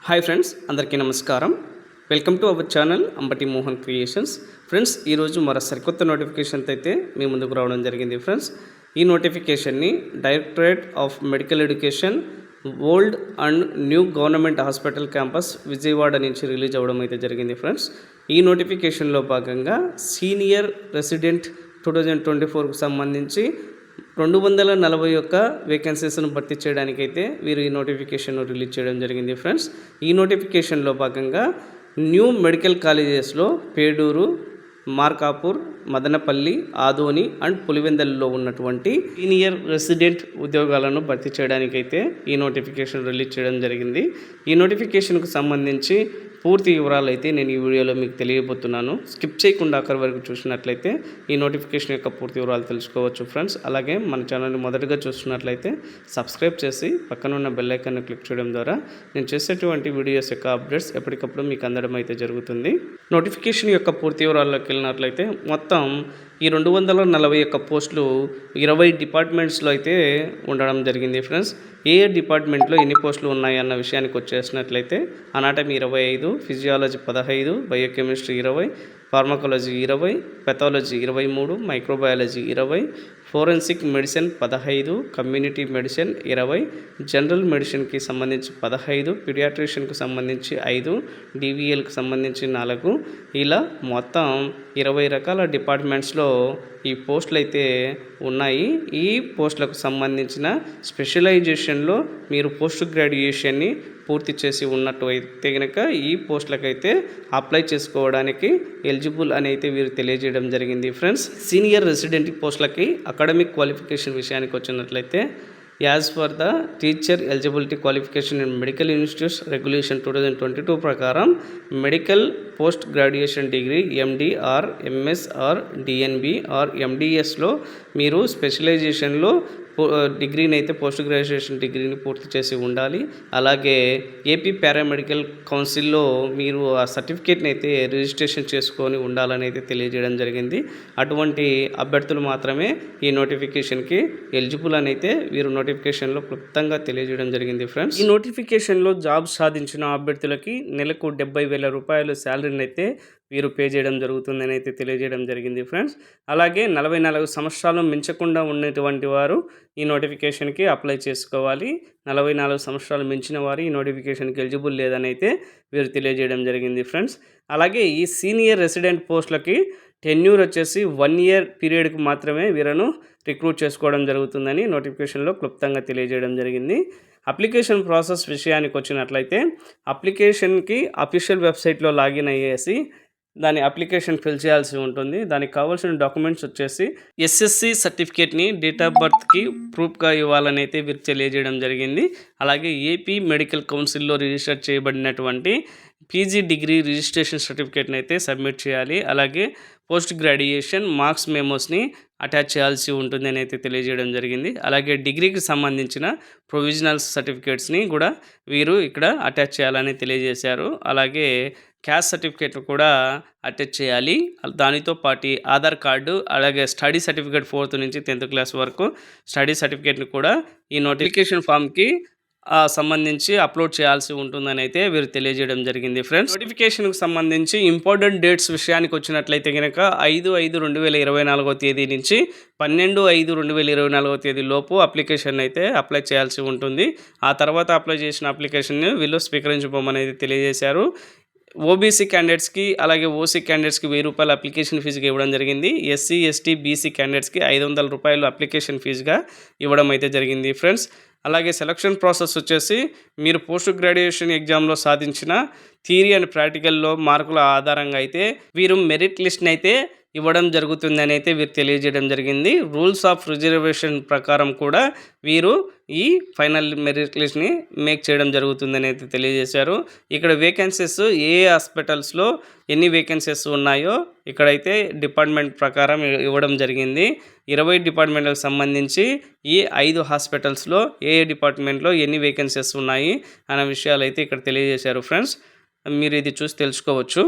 Hi friends, అందరికీ నమస్కారం. Welcome to our channel Ambati Mohan creations. Friends, ఈరోజు మరో సరికొత్త నోటిఫికేషన్తో అయితే మీ ముందుకు రావడం జరిగింది. ఫ్రెండ్స్, ఈ నోటిఫికేషన్ని directorate of medical education old and new government hospital campus Vijayawada నుంచి రిలీజ్ అవ్వడం అయితే జరిగింది. ఫ్రెండ్స్, ఈ నోటిఫికేషన్లో భాగంగా సీనియర్ రెసిడెంట్ 2024కు సంబంధించి 241 వేకెన్సీస్ను భర్తీ చేయడానికైతే వీరు ఈ నోటిఫికేషన్ రిలీజ్ చేయడం జరిగింది. ఫ్రెండ్స్, ఈ నోటిఫికేషన్లో భాగంగా న్యూ మెడికల్ కాలేజెస్లో పేడూరు, మార్కాపూర్, మదనపల్లి, ఆదోని అండ్ పులివెందల్లో ఉన్నటువంటి సీనియర్ రెసిడెంట్ ఉద్యోగాలను భర్తీ చేయడానికైతే ఈ నోటిఫికేషన్ రిలీజ్ చేయడం జరిగింది. ఈ నోటిఫికేషన్కు సంబంధించి పూర్తి వివరాలు అయితే నేను ఈ వీడియోలో మీకు తెలియబోతున్నాను. స్కిప్ చేయకుండా అక్కడి వరకు చూసినట్లయితే ఈ నోటిఫికేషన్ యొక్క పూర్తి వివరాలు తెలుసుకోవచ్చు. ఫ్రెండ్స్, అలాగే మన ఛానల్ని మొదటగా చూస్తున్నట్లయితే సబ్స్క్రైబ్ చేసి పక్కన ఉన్న బెల్ ఐకాన్ని క్లిక్ చేయడం ద్వారా నేను చేసేటువంటి వీడియోస్ యొక్క అప్డేట్స్ ఎప్పటికప్పుడు మీకు అందడం అయితే జరుగుతుంది. నోటిఫికేషన్ యొక్క పూర్తి వివరాల్లోకి వెళ్ళినట్లయితే మొత్తం ఈ 241 పోస్టులు 20 డిపార్ట్మెంట్స్లో అయితే ఉండడం జరిగింది. ఫ్రెండ్స్, ఏ డిపార్ట్మెంట్లో ఎన్ని పోస్టులు ఉన్నాయి అన్న విషయానికి వచ్చేసినట్లయితే anatomy 25, physiology 15, biochemistry 20, pharmacology 20, pathology 23, microbiology 20, forensic medicine 15, community medicine 20, general మెడిసిన్కి సంబంధించి 15, పీడియాట్రిషియన్కి సంబంధించి 5, డివిఎల్కి సంబంధించి 4, ఇలా మొత్తం 20 రకాల డిపార్ట్మెంట్స్లో ఈ పోస్టులు అయితే ఉన్నాయి. ఈ పోస్టులకు సంబంధించిన స్పెషలైజేషన్లో మీరు పోస్ట్ గ్రాడ్యుయేషన్ని పూర్తి చేసి ఉన్నట్టు అయితే కనుక ఈ పోస్టులకైతే అప్లై చేసుకోవడానికి ఎలిజిబుల్ అని అయితే వీరు తెలియజేయడం జరిగింది. ఫ్రెండ్స్, సీనియర్ రెసిడెంట్ పోస్టులకి అకాడమిక్ క్వాలిఫికేషన్ విషయానికి వచ్చినట్లయితే as per the teacher eligibility qualification in medical institutes regulation 2022 ప్రకారం medical post graduation degree MD or MS or DNB or ఎండిఎస్లో మీరు స్పెషలైజేషన్లో డిగ్రీని అయితే పోస్ట్ గ్రాడ్యుయేషన్ డిగ్రీని పూర్తి చేసి ఉండాలి. అలాగే ఏపీ పారామెడికల్ కౌన్సిల్లో మీరు ఆ సర్టిఫికేట్ని అయితే రిజిస్ట్రేషన్ చేసుకొని ఉండాలని అయితే తెలియజేయడం జరిగింది. అటువంటి అభ్యర్థులు మాత్రమే ఈ నోటిఫికేషన్కి ఎలిజిబుల్ అని అయితే వీరు నోటిఫికేషన్లో క్లుప్తంగా తెలియజేయడం జరిగింది. ఫ్రెండ్స్, ఈ నోటిఫికేషన్లో జాబ్ సాధించిన అభ్యర్థులకి నెలకు 70,000 రూపాయలు శాలరీని అయితే వీరు పే చేయడం జరుగుతుందని అయితే తెలియజేయడం జరిగింది. ఫ్రెండ్స్, అలాగే 44 సంవత్సరాలు మించకుండా ఉన్నటువంటి వారు ఈ నోటిఫికేషన్కి అప్లై చేసుకోవాలి. 44 సంవత్సరాలు మించిన వారు ఈ నోటిఫికేషన్కి ఎలిజిబుల్ లేదని అయితే వీరు తెలియజేయడం జరిగింది. ఫ్రెండ్స్, అలాగే ఈ సీనియర్ రెసిడెంట్ పోస్టులకి టెన్యూర్ వచ్చేసి 1 ఇయర్ పీరియడ్కి మాత్రమే వీరను రిక్రూట్ చేసుకోవడం జరుగుతుందని నోటిఫికేషన్లో క్లుప్తంగా తెలియజేయడం జరిగింది. అప్లికేషన్ ప్రాసెస్ విషయానికి వచ్చినట్లయితే అప్లికేషన్కి అఫీషియల్ వెబ్సైట్లో లాగిన్ అయ్యేసి దాని అప్లికేషన్ ఫిల్ చేయాల్సి ఉంటుంది. దానికి కావాల్సిన డాక్యుమెంట్స్ వచ్చేసి ఎస్ఎస్సి సర్టిఫికేట్ని డేట్ ఆఫ్ బర్త్కి ప్రూఫ్గా ఇవ్వాలని అయితే వీరు తెలియజేయడం జరిగింది. అలాగే ఏపీ మెడికల్ కౌన్సిల్లో రిజిస్టర్ చేయబడినటువంటి పీజీ డిగ్రీ రిజిస్ట్రేషన్ సర్టిఫికేట్ని అయితే సబ్మిట్ చేయాలి. అలాగే పోస్ట్ గ్రాడ్యుయేషన్ మార్క్స్ మెమోస్ని అటాచ్ చేయాల్సి ఉంటుందని అయితే తెలియజేయడం జరిగింది. అలాగే డిగ్రీకి సంబంధించిన ప్రొవిజనల్ సర్టిఫికేట్స్ని కూడా వీరు ఇక్కడ అటాచ్ చేయాలని తెలియజేశారు. అలాగే క్యాస్ట్ సర్టిఫికేట్ కూడా అటాచ్ చేయాలి. దానితో పాటు ఆధార్ కార్డు, అలాగే స్టడీ సర్టిఫికేట్ 4th నుంచి 10th క్లాస్ వరకు స్టడీ సర్టిఫికేట్ని కూడా ఈ నోటిఫికేషన్ ఫామ్కి సంబంధించి అప్లోడ్ చేయాల్సి ఉంటుందని అయితే వీరు తెలియజేయడం జరిగింది. ఫ్రెండ్స్, నోటిఫికేషన్కి సంబంధించి ఇంపార్టెంట్ డేట్స్ విషయానికి వచ్చినట్లయితే కనుక 5/5/2024 తేదీ నుంచి 12/5/2024 తేదీ లోపు అప్లికేషన్ అయితే అప్లై చేయాల్సి ఉంటుంది. ఆ తర్వాత అప్లై చేసిన అప్లికేషన్ని వీళ్ళు స్వీకరించబోమనేది తెలియజేశారు. ఓబీసీ క్యాండిడేట్స్కి అలాగే ఓసీ క్యాండిడేట్స్కి 1000 రూపాయలు అప్లికేషన్ ఫీజుగా ఇవ్వడం జరిగింది. ఎస్సీ, ఎస్టీ, బీసీ క్యాండిడేట్స్కి 500 రూపాయలు అప్లికేషన్ ఫీజుగా ఇవ్వడం అయితే జరిగింది. ఫ్రెండ్స్, అలాగే సెలక్షన్ ప్రాసెస్ వచ్చేసి మీరు పోస్ట్ గ్రాడ్యుయేషన్ ఎగ్జామ్లో సాధించిన థియరీ అండ్ ప్రాక్టికల్లో మార్కుల ఆధారంగా అయితే వీరు మెరిట్ లిస్ట్ని అయితే ఇవ్వడం జరుగుతుందని అయితే వీరు తెలియజేయడం జరిగింది. రూల్స్ ఆఫ్ రిజర్వేషన్ ప్రకారం కూడా వీరు ఈ ఫైనల్ మెరిట్ లిస్ట్ని మేక్ చేయడం జరుగుతుందని అయితే తెలియజేశారు. ఇక్కడ వేకెన్సీస్ ఏ హాస్పిటల్స్లో ఎన్ని వేకెన్సీస్ ఉన్నాయో ఇక్కడైతే డిపార్ట్మెంట్ ప్రకారం ఇవ్వడం జరిగింది. 20 డిపార్ట్మెంట్లకు సంబంధించి ఈ 5 హాస్పిటల్స్లో ఏ డిపార్ట్మెంట్లో ఎన్ని వేకెన్సీస్ ఉన్నాయి అనే విషయాలు అయితే ఇక్కడ తెలియజేశారు. ఫ్రెండ్స్, మీరు ఇది చూసి తెలుసుకోవచ్చు.